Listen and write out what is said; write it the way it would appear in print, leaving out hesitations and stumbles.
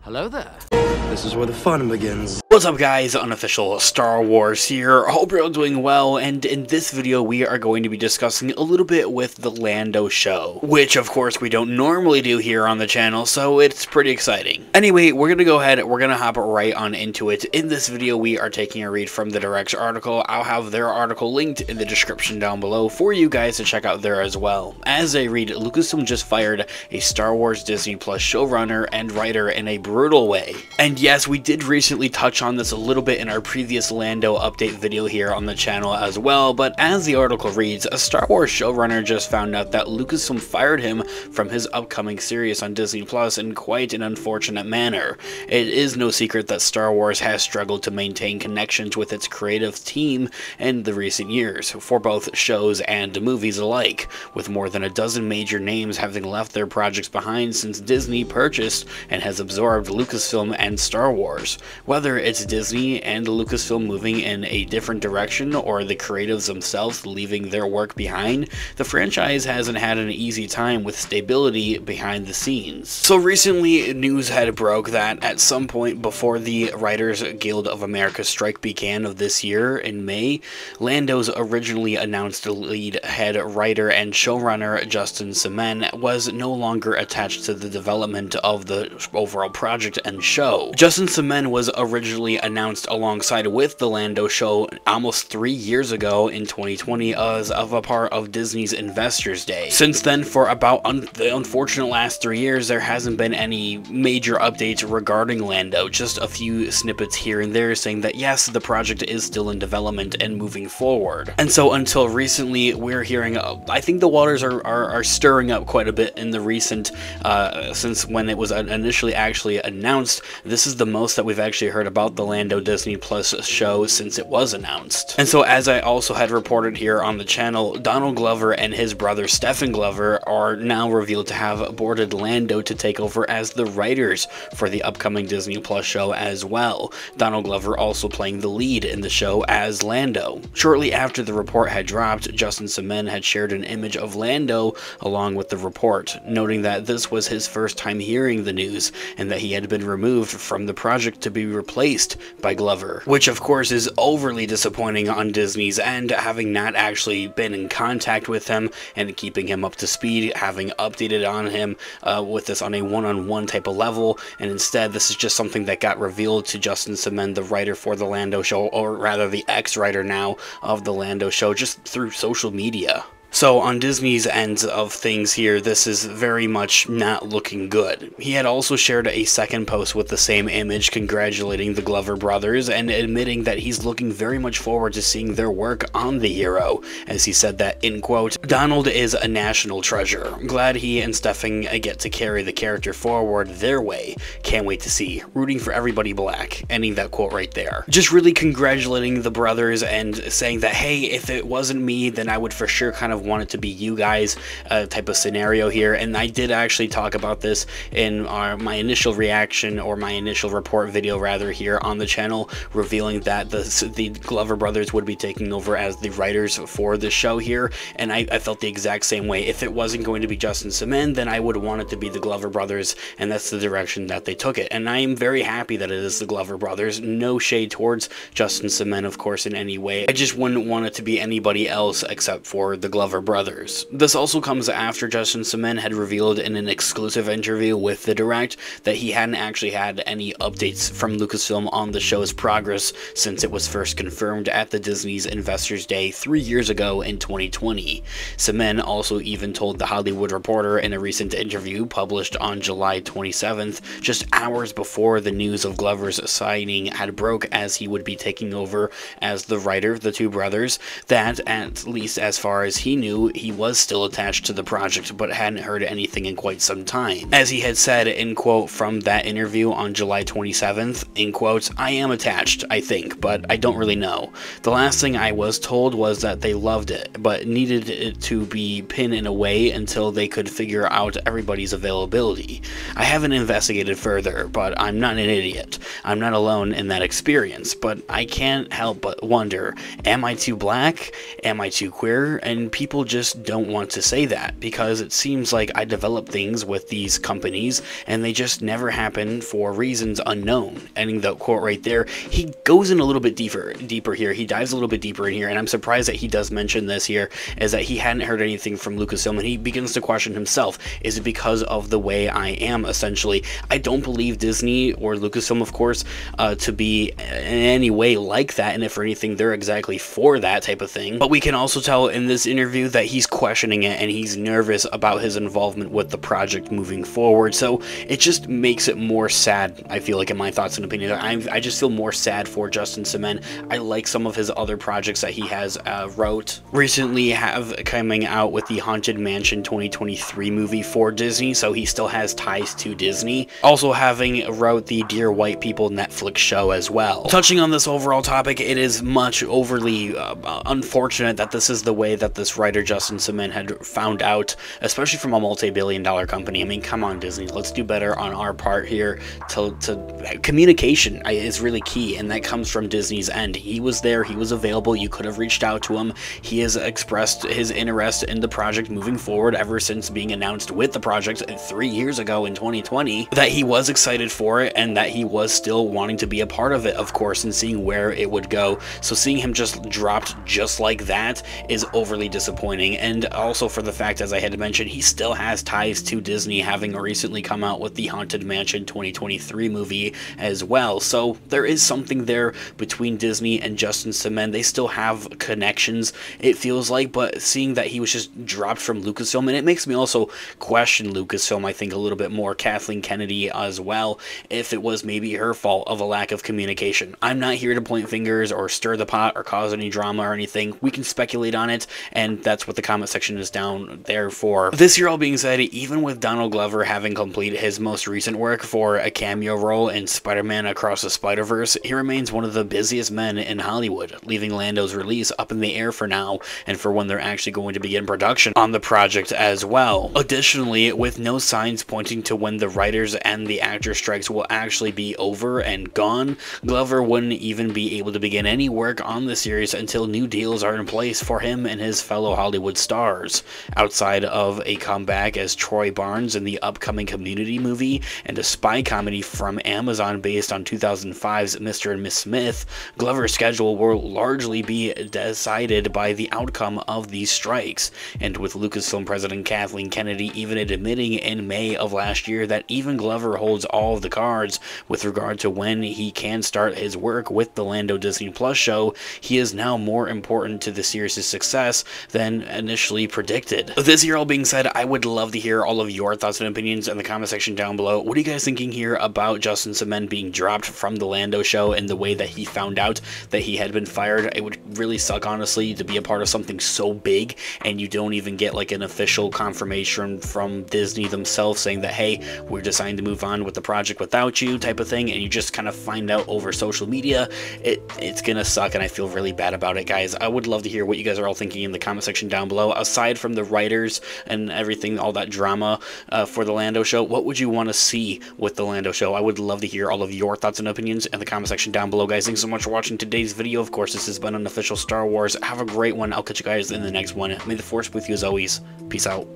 Hello there. This is where the fun begins. What's up guys, Unofficial Star Wars here. Hope you're all doing well, and in this video we are going to be discussing a little bit with the Lando show, which of course we don't normally do here on the channel, so it's pretty exciting. Anyway, we're gonna go ahead, we're gonna hop right on into it. In this video we are taking a read from the Direct's article. I'll have their article linked in the description down below for you guys to check out there as well. As I read, Lucasfilm just fired a Star Wars Disney Plus showrunner and writer in a brutal way. And yes, we did recently touch on this a little bit in our previous Lando update video here on the channel as well, but as the article reads, a Star Wars showrunner just found out that Lucasfilm fired him from his upcoming series on Disney Plus in quite an unfortunate manner. It is no secret that Star Wars has struggled to maintain connections with its creative team in the recent years, for both shows and movies alike, with more than a dozen major names having left their projects behind since Disney purchased and has absorbed Lucasfilm and Star Wars. Whether it's Disney and Lucasfilm moving in a different direction or the creatives themselves leaving their work behind, the franchise hasn't had an easy time with stability behind the scenes. So recently, news had broke that at some point before the Writers Guild of America strike began of this year in May, Lando's originally announced lead head writer and showrunner Justin Simien was no longer attached to the development of the overall project and show. Justin Simien was originally announced alongside with the Lando show almost 3 years ago in 2020 as of a part of Disney's Investors Day. Since then, for about the unfortunate last 3 years, there hasn't been any major updates regarding Lando, just a few snippets here and there saying that yes, the project is still in development and moving forward. And so until recently, we're hearing, I think the waters are stirring up quite a bit in the recent, since when it was initially actually announced. This is the most that we've actually heard about the Lando Disney Plus show since it was announced. And so as I also had reported here on the channel, Donald Glover and his brother Stephen Glover are now revealed to have boarded Lando to take over as the writers for the upcoming Disney Plus show as well. Donald Glover also playing the lead in the show as Lando. Shortly after the report had dropped, Justin Simien had shared an image of Lando along with the report, noting that this was his first time hearing the news and that he had been removed from the project to be replaced by Glover, which of course is overly disappointing on Disney's end, having not actually been in contact with him and keeping him up to speed, having updated on him with this on a one-on-one type of level, and instead this is just something that got revealed to Justin Simien, the writer for the Lando show, or rather the ex-writer now of the Lando show, just through social media. So on Disney's end of things here, this is very much not looking good. He had also shared a second post with the same image congratulating the Glover brothers and admitting that he's looking very much forward to seeing their work on the hero, as he said that, in quote, "Donald is a national treasure. Glad he and Stephen get to carry the character forward their way. Can't wait to see. Rooting for everybody black." Ending that quote right there. Just really congratulating the brothers and saying that, hey, if it wasn't me, then I would for sure kind of want it to be you guys type of scenario here. And I did actually talk about this in my initial reaction, or my initial report video rather, here on the channel, revealing that the Glover brothers would be taking over as the writers for the show here, and I felt the exact same way. If it wasn't going to be Justin Simien, then I would want it to be the Glover brothers, and that's the direction that they took it. And I am very happy that it is the Glover brothers. No shade towards Justin Simien, of course, in any way. I just wouldn't want it to be anybody else except for the Glover brothers. This also comes after Justin Simien had revealed in an exclusive interview with the Direct that he hadn't actually had any updates from Lucasfilm on the show's progress since it was first confirmed at the Disney's Investors Day 3 years ago in 2020. Simien also even told The Hollywood Reporter in a recent interview published on July 27th, just hours before the news of Glover's signing had broke as he would be taking over as the writer of the two brothers, that at least as far as he knew, he was still attached to the project but hadn't heard anything in quite some time. As he had said, in quote, from that interview on July 27th, in quotes, "I am attached, I think, but I don't really know. The last thing I was told was that they loved it, but needed it to be pinned in a way until they could figure out everybody's availability. I haven't investigated further, but I'm not an idiot. I'm not alone in that experience, but I can't help but wonder, am I too black? Am I too queer? And people people just don't want to say that, because it seems like I develop things with these companies and they just never happen for reasons unknown. Ending the quote right there. He goes in a little bit deeper here. He dives a little bit deeper in here, and I'm surprised that he does mention this here, is that he hadn't heard anything from Lucasfilm, and he begins to question himself. Is it because of the way I am, essentially? I don't believe Disney or Lucasfilm, of course, to be in any way like that, and if for anything, they're exactly for that type of thing. But we can also tell in this interview that he's questioning it, and he's nervous about his involvement with the project moving forward. So it just makes it more sad, I feel like, in my thoughts and opinions. I just feel more sad for Justin Simien. I like some of his other projects that he has wrote recently, have coming out with the Haunted Mansion 2023 movie for Disney, so he still has ties to Disney. Also having wrote the Dear White People Netflix show as well. Touching on this overall topic, it is much overly unfortunate that this is the way that this writer Justin Simien had found out, especially from a multi-billion-dollar company. I mean, come on, Disney, let's do better on our part here. Communication is really key, and that comes from Disney's end. He was there, he was available, you could have reached out to him. He has expressed his interest in the project moving forward ever since being announced with the project 3 years ago in 2020, that he was excited for it and that he was still wanting to be a part of it, of course, and seeing where it would go. So seeing him just dropped just like that is overly disappointing, and also for the fact, as I had mentioned, he still has ties to Disney, having recently come out with the Haunted Mansion 2023 movie as well. So there is something there between Disney and Justin Simien. They still have connections, it feels like, but seeing that he was just dropped from Lucasfilm, and it makes me also question Lucasfilm, I think, a little bit more, Kathleen Kennedy as well, if it was maybe her fault of a lack of communication. I'm not here to point fingers or stir the pot or cause any drama or anything. We can speculate on it, and that's what the comment section is down there for. This year, all being said, even with Donald Glover having completed his most recent work for a cameo role in Spider-Man Across the Spider-Verse, he remains one of the busiest men in Hollywood, leaving Lando's release up in the air for now, and for when they're actually going to begin production on the project as well. Additionally, with no signs pointing to when the writers and the actor strikes will actually be over and gone, Glover wouldn't even be able to begin any work on the series until new deals are in place for him and his fellow Hollywood stars. Outside of a comeback as Troy Barnes in the upcoming Community movie and a spy comedy from Amazon based on 2005's Mr. and Miss Smith, Glover's schedule will largely be decided by the outcome of these strikes, and with Lucasfilm president Kathleen Kennedy even admitting in May of last year that even Glover holds all of the cards with regard to when he can start his work with the Lando Disney Plus show, he is now more important to the series' success than initially predicted. This year, all being said, I would love to hear all of your thoughts and opinions in the comment section down below. What are you guys thinking here about Justin Simien being dropped from the Lando show and the way that he found out that he had been fired? It would really suck, honestly, to be a part of something so big and you don't even get like an official confirmation from Disney themselves saying that, hey, we're deciding to move on with the project without you, type of thing, and you just kind of find out over social media. It's gonna suck, and I feel really bad about it, guys. I would love to hear what you guys are all thinking in the comment section down below. Aside from the writers and everything, all that drama for the Lando show, what would you want to see with the Lando show? I would love to hear all of your thoughts and opinions in the comment section down below, guys. Thanks so much for watching today's video. Of course, this has been an official Star Wars. Have a great one. I'll catch you guys in the next one. May the Force be with you as always. Peace out.